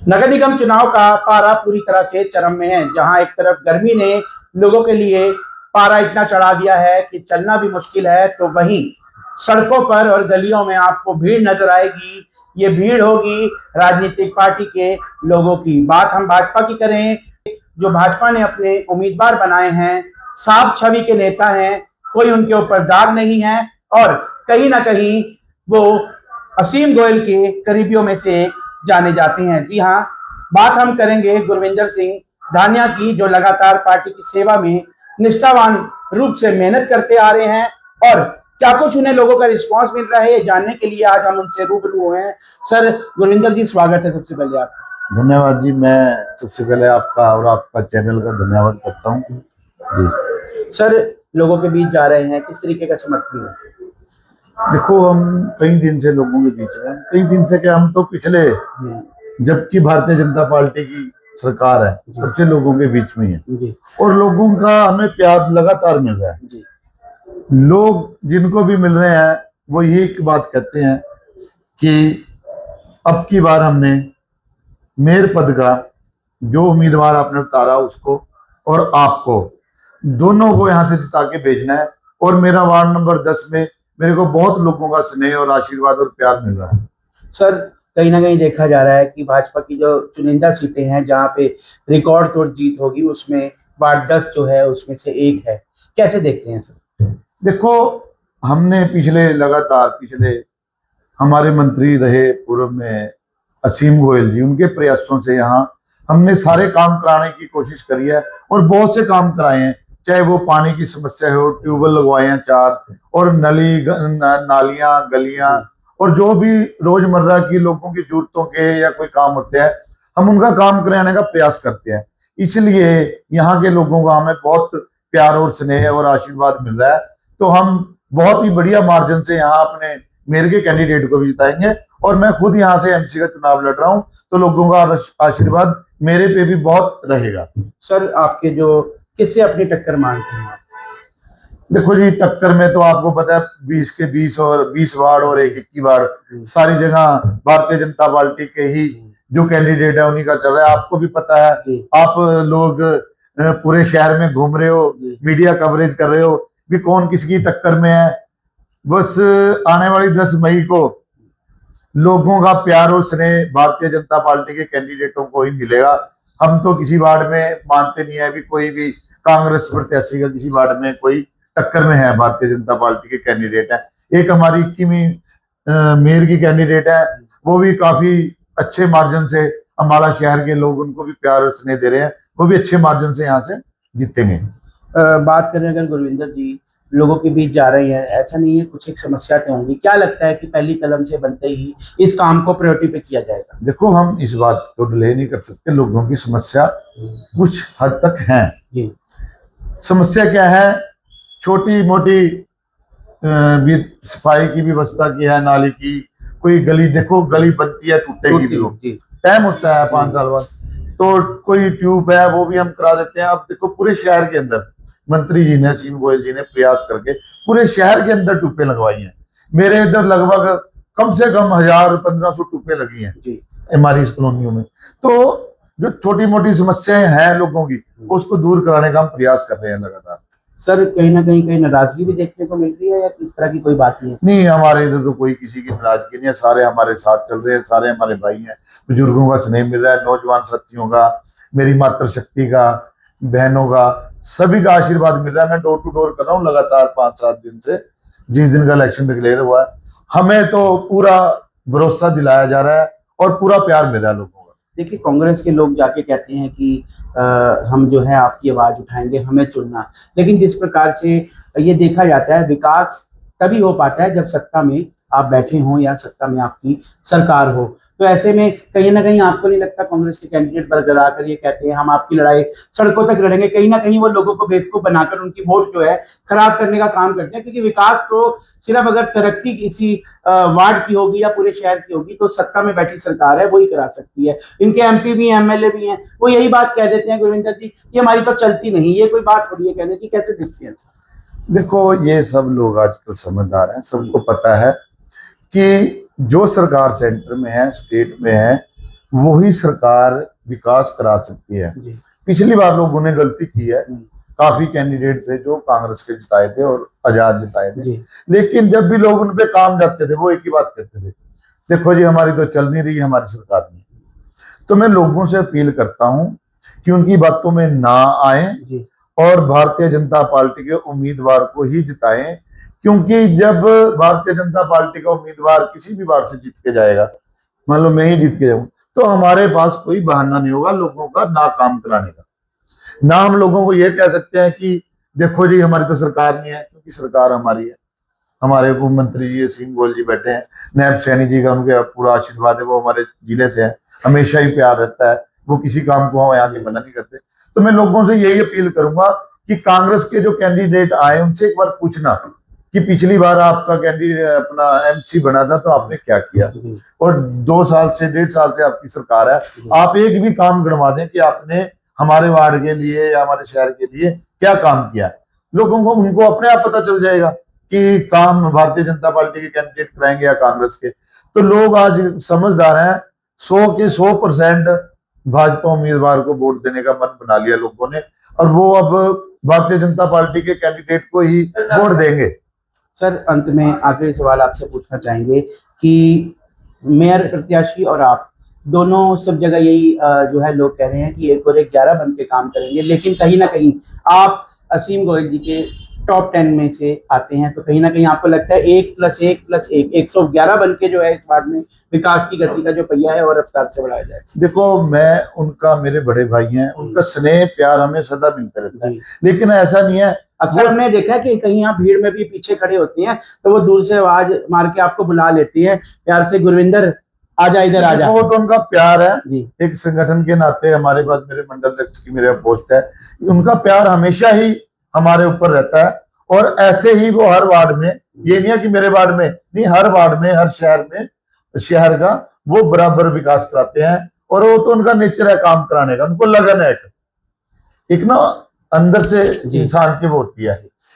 नगर निगम चुनाव का पारा पूरी तरह से चरम में है। जहां एक तरफ गर्मी ने लोगों के लिए पारा इतना चढ़ा दिया है कि चलना भी मुश्किल है, तो वहीं सड़कों पर और गलियों में आपको भीड़ नजर आएगी। ये भीड़ होगी राजनीतिक पार्टी के लोगों की। बात हम भाजपा की करें, जो भाजपा ने अपने उम्मीदवार बनाए हैं, साफ छवि के नेता हैं, कोई उनके ऊपर दाग नहीं है और कहीं ना कहीं वो असीम गोयल के करीबियों में से एक जाने जाते हैं। जी हाँ, बात हम करेंगे गुरविंदर सिंह धानिया की, जो लगातार पार्टी की सेवा में निष्ठावान रूप से मेहनत करते आ रहे हैं और क्या कुछ उन्हें लोगों का रिस्पांस मिल रहा है, ये जानने के लिए आज हम उनसे रूबरू हुए हैं। सर गुरविंदर जी, स्वागत है सबसे पहले आपका। धन्यवाद जी। मैं सबसे पहले आपका और आपका चैनल का धन्यवाद करता हूँ जी। सर, लोगों के बीच जा रहे हैं, किस तरीके का समर्थन है? देखो, हम कई दिन से लोगों के बीच में हैं। कई दिन से क्या, हम तो पिछले जबकि भारतीय जनता पार्टी की सरकार है सबसे लोगों के बीच में है और लोगों का हमें प्यार लगातार मिल रहा है। लोग जिनको भी मिल रहे हैं वो ये बात कहते हैं कि अब की बार हमने मेयर पद का जो उम्मीदवार आपने उतारा उसको और आपको दोनों को यहाँ से जिता के भेजना है। और मेरा वार्ड नंबर 10 में मेरे को बहुत लोगों का स्नेह और आशीर्वाद और प्यार मिल रहा है। सर, कहीं ना कहीं देखा जा रहा है कि भाजपा की जो चुनिंदा सीटें हैं जहां पे रिकॉर्ड तोड़ जीत होगी, उसमें वार्ड 10 जो है उसमें से एक है। कैसे देखते हैं सर? देखो, हमने पिछले हमारे मंत्री रहे पूर्व में असीम गोयल जी, उनके प्रयासों से यहाँ हमने सारे काम कराने की कोशिश करी है और बहुत से काम कराए हैं। चाहे वो पानी की समस्या हो, ट्यूबवेल लगवाए हैं 4, और नालियां गलियां और जो भी रोजमर्रा की लोगों की जरूरतों के या कोई काम होते हैं, हम उनका काम कराने का प्रयास करते हैं। इसलिए यहाँ के लोगों का हमें बहुत प्यार और स्नेह और आशीर्वाद मिल रहा है। तो हम बहुत ही बढ़िया मार्जिन से यहाँ अपने मेयर के कैंडिडेट को भी जिताएंगे और मैं खुद यहाँ से एमसी का चुनाव लड़ रहा हूँ, तो लोगों का आशीर्वाद मेरे पे भी बहुत रहेगा। सर, आपके जो किससे अपनी टक्कर मानते हैं आप? देखो जी, टक्कर में तो आपको पता है 20 के 20 और 20 वार्ड और 1 वार्ड सारी जगह भारतीय जनता पार्टी के ही जो कैंडिडेट है उन्हीं का चल रहा है। आपको भी पता है, आप लोग पूरे शहर में घूम रहे हो, मीडिया कवरेज कर रहे हो भी कौन किसकी टक्कर में है। बस आने वाली 10 मई को लोगों का प्यार और स्नेह भारतीय जनता पार्टी के कैंडिडेटों को ही मिलेगा। हम तो किसी वार्ड में मानते नहीं है भी कोई भी कांग्रेस प्रत्याशी का किसी वार्ड में कोई टक्कर में है। भारतीय जनता पार्टी के कैंडिडेट है। एक हमारी 21वीं मेयर की कैंडिडेट है, वो भी काफी अच्छे मार्जिन से हमारा शहर के लोग उनको भी प्यार और स्नेह दे रहे हैं, वो भी अच्छे मार्जिन से यहाँ से जीतेंगे। बात करें अगर गुरविंदर जी लोगों के बीच जा रही है, ऐसा नहीं है, कुछ एक समस्या तो होंगी। क्या लगता है कि पहली कलम से बनते ही इस काम को प्रायोरिटी पे किया जाएगा? देखो, हम इस बात को डिले नहीं कर सकते। लोगों की समस्या कुछ हद तक है जी। समस्या क्या है? छोटी मोटी सफाई की व्यवस्था की है, नाली की कोई गली, देखो गली बनती है टूटेगी भी, टाइम होता है 5 साल बाद। तो कोई ट्यूब है वो भी हम करा देते हैं। अब देखो, पूरे शहर के अंदर मंत्री जी ने, असीम गोयल जी ने प्रयास करके पूरे शहर के अंदर ट्यूबें लगवाई हैं। मेरे इधर लगभग कम से कम 1000-1500 ट्यूबें लगी हैं हमारी इस कॉलोनियों में। तो जो छोटी मोटी समस्याएं हैं लोगों की, उसको दूर कराने का हम प्रयास कर रहे हैं लगातार। सर, कहीं ना कहीं नाराजगी भी देखने को मिल रही है या किस तरह की कोई बात नहीं? नहीं, हमारे इधर तो कोई किसी की नाराजगी नहीं है। सारे हमारे साथ चल रहे हैं, सारे हमारे भाई हैं। बुजुर्गों का स्नेह मिल रहा है, नौजवान साथियों का, मेरी मातृशक्ति का, बहनों का, सभी का आशीर्वाद मिल रहा है। मैं डोर टू डोर कर रहा हूँ लगातार 5-7 दिन से, जिस दिन का इलेक्शन डिक्लेयर हुआ है। हमें तो पूरा भरोसा दिलाया जा रहा है और पूरा प्यार मिल रहा है लोगों का। देखिए, कांग्रेस के लोग जाके कहते हैं कि हम जो है आपकी आवाज उठाएंगे, हमें चुनना। लेकिन जिस प्रकार से ये देखा जाता है, विकास तभी हो पाता है जब सत्ता में आप बैठे हों या सत्ता में आपकी सरकार हो। तो ऐसे में कहीं ना कहीं आपको नहीं लगता कांग्रेस के कैंडिडेट बरकरार कर ये कहते हैं हम आपकी लड़ाई सड़कों तक लड़ेंगे, कहीं ना कहीं वो लोगों को बेवकूफ बनाकर उनकी वोट जो है खराब करने का काम करते हैं? क्योंकि विकास तो सिर्फ अगर तरक्की किसी वार्ड की होगी या पूरे शहर की होगी तो सत्ता में बैठी सरकार है वही करा सकती है। इनके एमपी भी एमएलए भी हैं, वो यही बात कह देते हैं गुरविंदर जी कि हमारी तो चलती नहीं। ये कोई बात थोड़ी है कहने की, कैसे दिखती है? देखो, ये सब लोग आजकल समझदार हैं, सबको पता है कि जो सरकार सेंटर में है, स्टेट में है, वही सरकार विकास करा सकती है। जी। पिछली बार लोगों ने गलती की है, काफी कैंडिडेट थे जो कांग्रेस के जिताए थे और आजाद जिताए थे, जी। लेकिन जब भी लोग उन पे काम जाते थे वो एक ही बात कहते थे, देखो जी हमारी तो चल नहीं रही, हमारी सरकार नहीं। तो मैं लोगों से अपील करता हूं कि उनकी बातों में ना आए जी। और भारतीय जनता पार्टी के उम्मीदवार को ही जिताएं, क्योंकि जब भारतीय जनता पार्टी का उम्मीदवार किसी भी बार से जीत के जाएगा, मान लो मैं ही जीत के जाऊं, तो हमारे पास कोई बहाना नहीं होगा लोगों का ना काम कराने का। ना हम लोगों को ये कह सकते हैं कि देखो जी हमारी तो सरकार नहीं है, क्योंकि सरकार हमारी है। हमारे उप मंत्री जी असीम गोयल जी बैठे हैं, नैब सैनी जी का उनके पूरा आशीर्वाद है, वो हमारे जिले से है, हमेशा ही प्यार रहता है, वो किसी काम को हम यहाँ के मना नहीं करते। तो मैं लोगों से यही अपील करूंगा कि कांग्रेस के जो कैंडिडेट आए उनसे एक बार पूछना कि पिछली बार आपका कैंडिडेट अपना एमसी बना था तो आपने क्या किया, और 2 साल से 1.5 साल से आपकी सरकार है, आप एक भी काम गणवा दें कि आपने हमारे वार्ड के लिए या हमारे शहर के लिए क्या काम किया। लोगों को उनको अपने आप पता चल जाएगा कि काम भारतीय जनता पार्टी के कैंडिडेट कराएंगे या कांग्रेस के। तो लोग आज समझदार हैं, 100 के 100% भाजपा उम्मीदवार को वोट देने का मन बना लिया लोगों ने, और वो अब भारतीय जनता पार्टी के कैंडिडेट को ही वोट देंगे। सर, अंत में आखिरी सवाल आपसे पूछना चाहेंगे कि मेयर प्रत्याशी और आप दोनों सब जगह यही जो है लोग कह रहे हैं कि 1 और 1 11 बन के काम करेंगे, लेकिन कहीं ना कहीं आप असीम गोयल जी के टॉप 10 में से आते हैं, तो कहीं ना कहीं आपको लगता है 1+1+1 111 बन के जो है इस वार्ड में विकास की गति का जो पहिया है और रफ्तार से बढ़ाया जाए। देखो मैं उनका, मेरे बड़े भाई हैं, उनका स्नेह प्यार हमें सदा मिलता रहता है, लेकिन ऐसा नहीं है। अक्सर हमने देखा है कि कहीं आप भीड़ में भी पीछे खड़े होती हैं तो वो दूर से आवाज मार के आपको बुला लेती है प्यार से, गुरविंदर आजा, इधर आजा। वो तो उनका प्यार है जी। एक संगठन के नाते, हमारे पास मेरे मंडल अध्यक्ष की मेरे पोस्ट है, उनका प्यार हमेशा ही हमारे ऊपर रहता है। और ऐसे ही वो हर वार्ड में, ये नहीं है कि मेरे वार्ड में नहीं, हर वार्ड में, हर शहर में, शहर का वो बराबर विकास कराते हैं। और वो तो उनका नेचर है काम कराने का, उनको लगन है, एक ना अंदर से इंसान की वो होती है,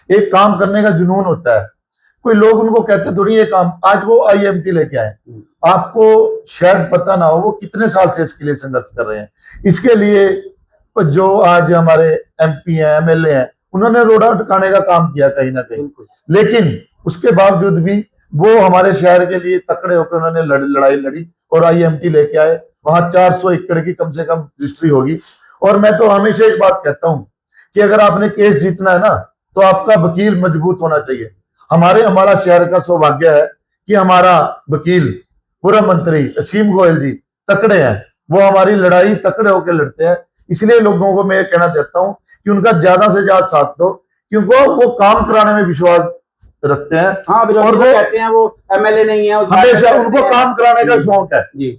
एक काम करने का जुनून होता है। कोई लोग उनको कहते थोड़ी ये काम, आज वो IMT लेके आए, आपको शायद पता ना हो वो कितने साल से इसके लिए संघर्ष कर रहे हैं। इसके लिए जो आज हमारे MP हैं, MLA हैं, उन्होंने रोड़ा उठाने का काम किया कहीं ना कहीं, लेकिन उसके बावजूद भी वो हमारे शहर के लिए तकड़े होकर उन्होंने लड़ाई लड़ी और IMT लेके आए। वहां 400 एकड़ की कम से कम रजिस्ट्री होगी। और मैं तो हमेशा एक बात कहता हूं कि अगर आपने केस जीतना है ना, तो आपका वकील मजबूत होना चाहिए। हमारा शहर का सौभाग्य है कि हमारा वकील पूर्व मंत्री असीम गोयल जी तकड़े हैं, वो हमारी लड़ाई तकड़े होकर लड़ते हैं। इसलिए लोगों को मैं कहना चाहता हूं कि उनका ज्यादा से ज्यादा साथ दो, क्योंकि वो काम कराने में विश्वास रखते हैं। हाँ, और वो कहते हैं वो MLA नहीं है, हमेशा उनको काम कराने का शौक है जी,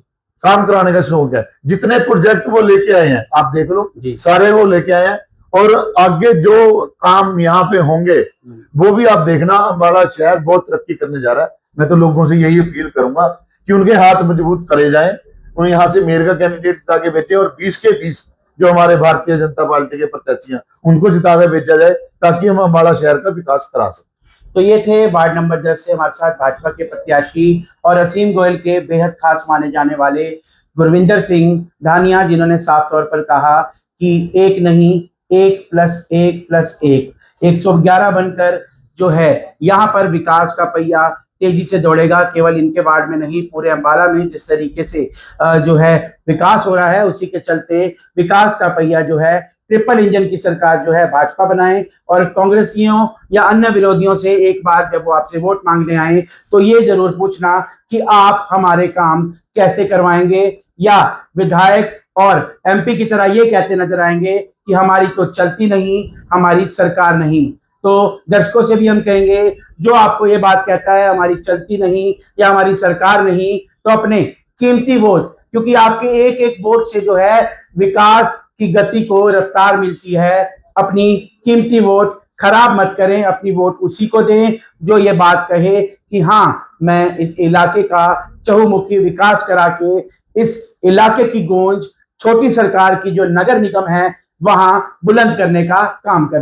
काम कराने का शौक है। जितने प्रोजेक्ट वो लेके आए हैं आप देख लो, सारे वो लेके आए हैं, और आगे जो काम यहाँ पे होंगे वो भी आप देखना। हमारा शहर बहुत तरक्की करने जा रहा है। मैं तो लोगों से यही अपील करूंगा कि उनके हाथ मजबूत करे जाएं, वो यहाँ से मेयर का कैंडिडेट जिता के भेजे, और 20 के 20 जो हमारे भारतीय जनता पार्टी के प्रत्याशी हैं उनको जिता के भेजा जाए, ताकि हम हमारा शहर का विकास करा सकें। तो ये थे वार्ड नंबर 10 से हमारे साथ भाजपा के प्रत्याशी और असीम गोयल के बेहद खास माने जाने वाले गुरविंदर सिंह धानिया, जिन्होंने साफ तौर पर कहा कि 1 नहीं 1+1+1 111 बनकर जो है यहाँ पर विकास का पहिया तेजी से दौड़ेगा। केवल इनके वार्ड में नहीं, पूरे अंबाला में जिस तरीके से जो है विकास हो रहा है, उसी के चलते विकास का पहिया जो है ट्रिपल इंजन की सरकार जो है भाजपा बनाए। और कांग्रेसियों या अन्य विरोधियों से एक बार जब वो आपसे वोट मांगने आए तो ये जरूर पूछना कि आप हमारे काम कैसे करवाएंगे, या विधायक और MP की तरह ये कहते नजर आएंगे कि हमारी तो चलती नहीं, हमारी सरकार नहीं। तो दर्शकों से भी हम कहेंगे, जो आपको ये बात कहता है हमारी चलती नहीं या हमारी सरकार नहीं, तो अपने कीमती वोट, क्योंकि आपके एक एक वोट से जो है विकास की गति को रफ्तार मिलती है, अपनी कीमती वोट खराब मत करें। अपनी वोट उसी को दें जो ये बात कहे कि हाँ, मैं इस इलाके का चहुमुखी विकास करा के इस इलाके की गूंज छोटी सरकार की जो नगर निगम है वहां बुलंद करने का काम करें।